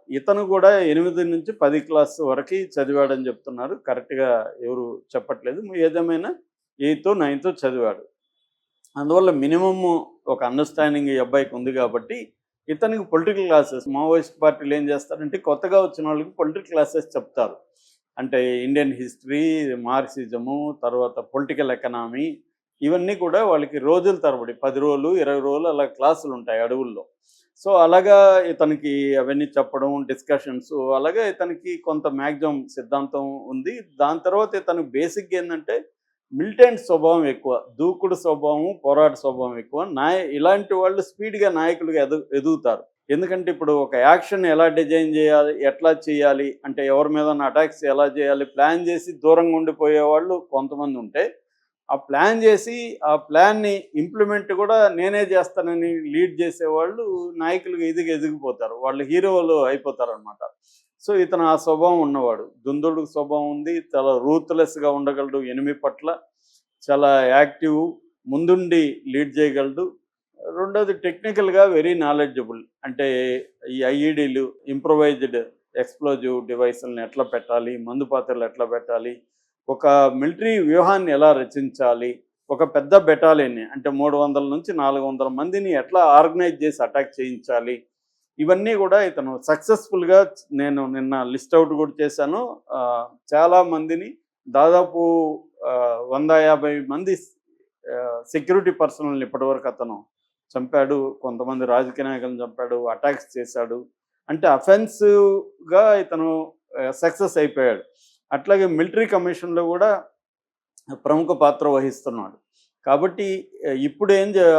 ఇతను కూడా 8-10 క్లాస్ వరకి చదివాడని చెప్తున్నారు. కరెక్ట్‌గా ఎవరు చెప్పట్లేదు. ఏదేమైనా 8థ్, 9థ్ చదివాడు. అందువల్ల మినిమమ్ ఒక అండర్‌స్టాండింగ్ ఈ అబ్బాయికి ఉంది కాబట్టి, ఇతనికి పొలిటికల్ క్లాసెస్ మావోయిస్ట్ పార్టీలు ఏం చేస్తారంటే, కొత్తగా వచ్చిన వాళ్ళకి పొలిటికల్ క్లాసెస్ చెప్తారు. అంటే ఇండియన్ హిస్టరీ, మార్క్సిజము, తర్వాత పొలిటికల్ ఎకనామీ ఇవన్నీ కూడా వాళ్ళకి రోజుల తరబడి 10 రోజులు, 20 రోజులు అలా క్లాసులుంటాయి అడవుల్లో. సో, అలాగా ఇతనికి అవన్నీ చెప్పడం, డిస్కషన్స్ అలాగే ఇతనికి కొంత మాక్సిమం సిద్ధాంతం ఉంది. దాని తర్వాత ఇతనికి బేసిక్‌గా ఏందంటే మిలిటెంట్ స్వభావం ఎక్కువ. దూకుడు స్వభావం, పోరాట స్వభావం ఎక్కువ. ఇలాంటి వాళ్ళు స్పీడ్‌గా నాయకులుగా ఎదుగుతారు. ఎందుకంటే ఇప్పుడు ఒక యాక్షన్ ఎలా డిజైన్ చేయాలి, ఎట్లా చేయాలి, అంటే ఎవరి మీదన్నా అటాక్స్ ఎలా చేయాలి, ప్లాన్ చేసి దూరంగా ఉండిపోయేవాళ్ళు కొంతమందుంటే, ఆ ప్లాన్ చేసి, ఆ ప్లాన్‌ని ఇంప్లిమెంట్ కూడా నేనే చేస్తానని లీడ్ చేసేవాళ్ళు నాయకులుగా ఎదిగిపోతారు. వాళ్ళు హీరోలు అయిపోతారనమాట. సో, ఇతను ఆ స్వభావం ఉన్నవాడు. దుందుడుకు స్వభావం ఉంది. చాలా రూత్‌లెస్‌గా ఉండగలడు ఎనిమి పట్ల. చాలా యాక్టివ్. ముందుండి లీడ్ చేయగలడు. రెండోది టెక్నికల్‌గా వెరీ నాలెడ్జబుల్. అంటే ఈ ఐఈడీలు, ఇంప్రొవైజ్డ్ ఎక్స్‌ప్లోజివ్ డివైసుల్ని ఎట్లా పెట్టాలి, మందు పాత్రలు ఎట్లా పెట్టాలి, ఒక మిలిటరీ వ్యూహాన్ని ఎలా రచించాలి, ఒక పెద్ద బెటాలియన్‌ని అంటే 300-400 మందిని ఎట్లా ఆర్గనైజ్ చేసి అటాక్ చేయించాలి. ఇవన్నీ కూడా ఇతను సక్సెస్‌ఫుల్‌గా నేను నిన్న లిస్ట్ ఔట్ కూడా చేశాను. చాలా మందిని దాదాపు 150 మంది సెక్యూరిటీ పర్సనల్‌ని ఇప్పటివరకు అతను చంపాడు. కొంతమంది రాజకీయ నాయకులను చంపాడు. అటాక్స్ చేశాడు. అంటే అఫెన్సివ్‌గా ఇతను సక్సెస్ అయిపోయాడు. అట్లాగే మిలిటరీ కమిషన్‌లో కూడా ప్రముఖ పాత్ర వహిస్తున్నాడు. కాబట్టి ఇప్పుడు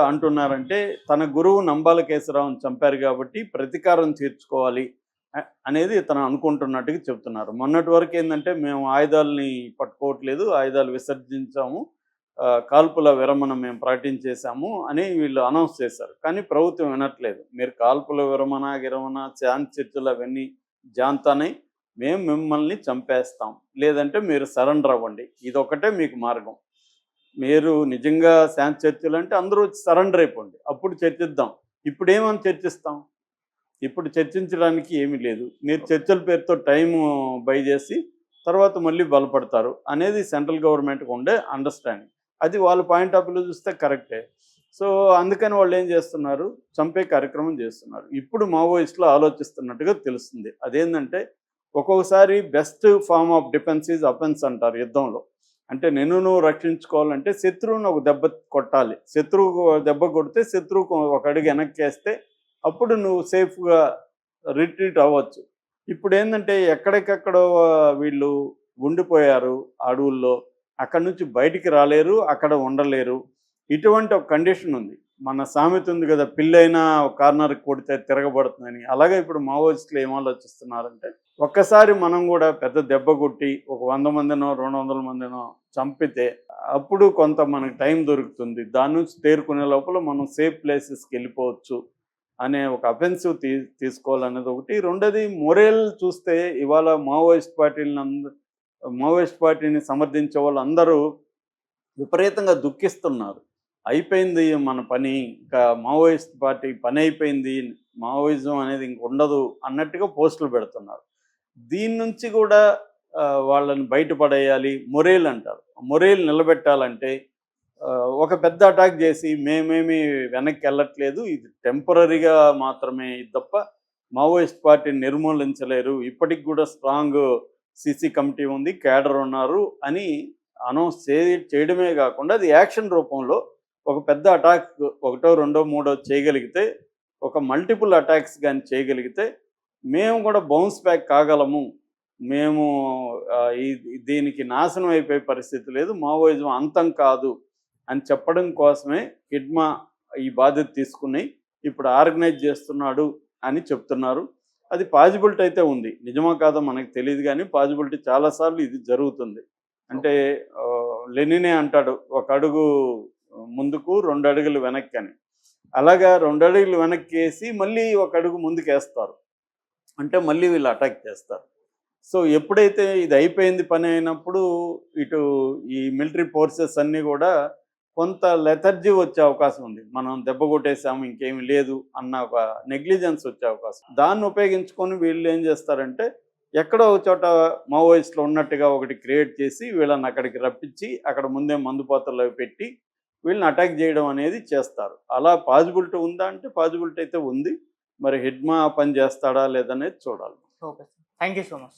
అంటున్నారంటే తన గురువు నంబాల కేశవరావుని చంపారు కాబట్టి ప్రతీకారం తీర్చుకోవాలి అనేది ఇతను అనుకుంటున్నట్టుగా చెప్తున్నారు. మొన్నటి వరకు ఏందంటే మేము ఆయుధాలని పట్టుకోవట్లేదు, ఆయుధాలు విసర్జించాము, కాల్పుల విరమణ మేము ప్రకటించేశాము అని వీళ్ళు అనౌన్స్ చేశారు. కానీ ప్రభుత్వం వినట్లేదు. మీరు కాల్పుల గిరమణ, శాంతి చర్చలు అవన్నీ జాంతానై మేము మిమ్మల్ని చంపేస్తాం. లేదంటే మీరు సరెండర్ అవ్వండి. ఇదొక్కటే మీకు మార్గం. మీరు నిజంగా శాంతి చర్చలు అంటే అందరూ వచ్చి సరెండర్ అయిపోండి. అప్పుడు చర్చిద్దాం. ఇప్పుడేమని చర్చిస్తాం? ఇప్పుడు చర్చించడానికి ఏమీ లేదు. మీరు చర్చల పేరుతో టైము బై చేసి తర్వాత మళ్ళీ బలపడతారు అనేది సెంట్రల్ గవర్నమెంట్‌కి ఉండే అండర్‌స్టాండింగ్. అది వాళ్ళ పాయింట్ ఆఫ్ వ్యూలో చూస్తే కరెక్టే. సో, అందుకని వాళ్ళు ఏం చేస్తున్నారు? చంపే కార్యక్రమం చేస్తున్నారు. ఇప్పుడు మావోయిస్టులు ఆలోచిస్తున్నట్టుగా తెలుస్తుంది. అదేంటంటే ఒక్కొక్కసారి best form of defence is offence అంటారు యుద్ధంలో. అంటే నువ్వు రక్షించుకోవాలంటే శత్రువుని ఒక దెబ్బ కొట్టాలి. శత్రువుకు దెబ్బ కొడితే శత్రువుకు ఒక అడుగు వెనక్కేస్తే అప్పుడు నువ్వు సేఫ్‌గా రిట్రీట్ అవ్వచ్చు. ఇప్పుడేందంటే ఎక్కడికెక్కడో వీళ్ళు ఉండిపోయారు అడవుల్లో. అక్కడి నుంచి బయటికి రాలేరు, అక్కడ ఉండలేరు. ఇటువంటి ఒక కండిషన్ ఉంది. మన సామెత ఉంది కదా! పిల్లైనా ఒక కార్నర్‌కి కొడితే తిరగబడుతుందని. అలాగే ఇప్పుడు మావోయిస్టులు ఏం ఆలోచిస్తున్నారంటే, ఒక్కసారి మనం కూడా పెద్ద దెబ్బ కొట్టి ఒక 100 మందినో, 200 మందినో చంపితే అప్పుడు కొంత మనకు టైం దొరుకుతుంది. దాని నుంచి తేరుకునే లోపల మనం సేఫ్ ప్లేసెస్‌కి వెళ్ళిపోవచ్చు అనే ఒక అఫెన్సివ్ తీసుకోవాలనేది ఒకటి. రెండోది మొరేల్ చూస్తే ఇవాళ మావోయిస్ట్ పార్టీని సమర్థించే వాళ్ళందరూ విపరీతంగా దుఃఖిస్తున్నారు. అయిపోయింది మన పని. ఇంకా మావోయిస్ట్ పార్టీ పని అయిపోయింది. మావోయిజం అనేది ఇంక ఉండదు అన్నట్టుగా పోస్టులు పెడుతున్నారు. దీని నుంచి కూడా వాళ్ళని బయటపడేయాలి. మొరేల్ అంటారు. మొరేల్ నిలబెట్టాలంటే ఒక పెద్ద అటాక్ చేసి మేమేమి వెనక్కి వెళ్ళట్లేదు. ఇది టెంపరరీగా మాత్రమే తప్ప మావోయిస్ట్ పార్టీని నిర్మూలించలేరు. ఇప్పటికి కూడా స్ట్రాంగ్ సీసీ కమిటీ ఉంది. క్యాడర్ ఉన్నారు అని అనౌన్స్ చేయడమే కాకుండా అది యాక్షన్ రూపంలో ఒక పెద్ద అటాక్ ఒకటో, రెండో, మూడో చేయగలిగితే, ఒక మల్టిపుల్ అటాక్స్ గాని చేయగలిగితే, మేము కూడా బౌన్స్ బ్యాక్ కాగలము. మేము దీనికి నాశనం అయిపోయే పరిస్థితి లేదు. మావోయిజం అంతం కాదు అని చెప్పడం కోసమే కిడ్మా ఈ బాధ్యత తీసుకుని ఇప్పుడు ఆర్గనైజ్ చేస్తున్నాడు అని చెప్తున్నారు. అది పాజిబిలిటీ అయితే ఉంది. నిజమా కాదో మనకు తెలీదు గానీ పాజిబిలిటీ చాలా సార్లు ఇది జరుగుతుంది. అంటే లెనినే అంటాడు, ఒక అడుగు ముందుకు 2 అడుగులు వెనక్కని. అలాగా 2 అడుగులు వెనక్కేసి మళ్ళీ ఒక అడుగు ముందుకేస్తారు. అంటే మళ్ళీ వీళ్ళు అటాక్ చేస్తారు. సో, ఎప్పుడైతే ఇది అయిపోయింది పని అయినప్పుడు ఇటు ఈ మిలిటరీ ఫోర్సెస్ అన్నీ కూడా కొంత లెథర్జీ వచ్చే అవకాశం ఉంది. మనం దెబ్బ కొట్టేసాము ఇంకేమి లేదు అన్న ఒక నెగ్లిజెన్స్ వచ్చే అవకాశం. దాన్ని ఉపయోగించుకొని వీళ్ళు ఏం చేస్తారంటే ఎక్కడో ఒక చోట మావోయిస్టులు ఉన్నట్టుగా ఒకటి క్రియేట్ చేసి వీళ్ళని అక్కడికి రప్పించి అక్కడ ముందే మందుపాత్రలు అవి పెట్టి వీళ్ళని అటాక్ చేయడం అనేది చేస్తారు. అలా పాజిబిలిటీ ఉందా అంటే పాజిబిలిటీ అయితే ఉంది. మరి హిడ్మా పని చేస్తాడా లేదనేది చూడాలి. Okay sir. Thank you so much.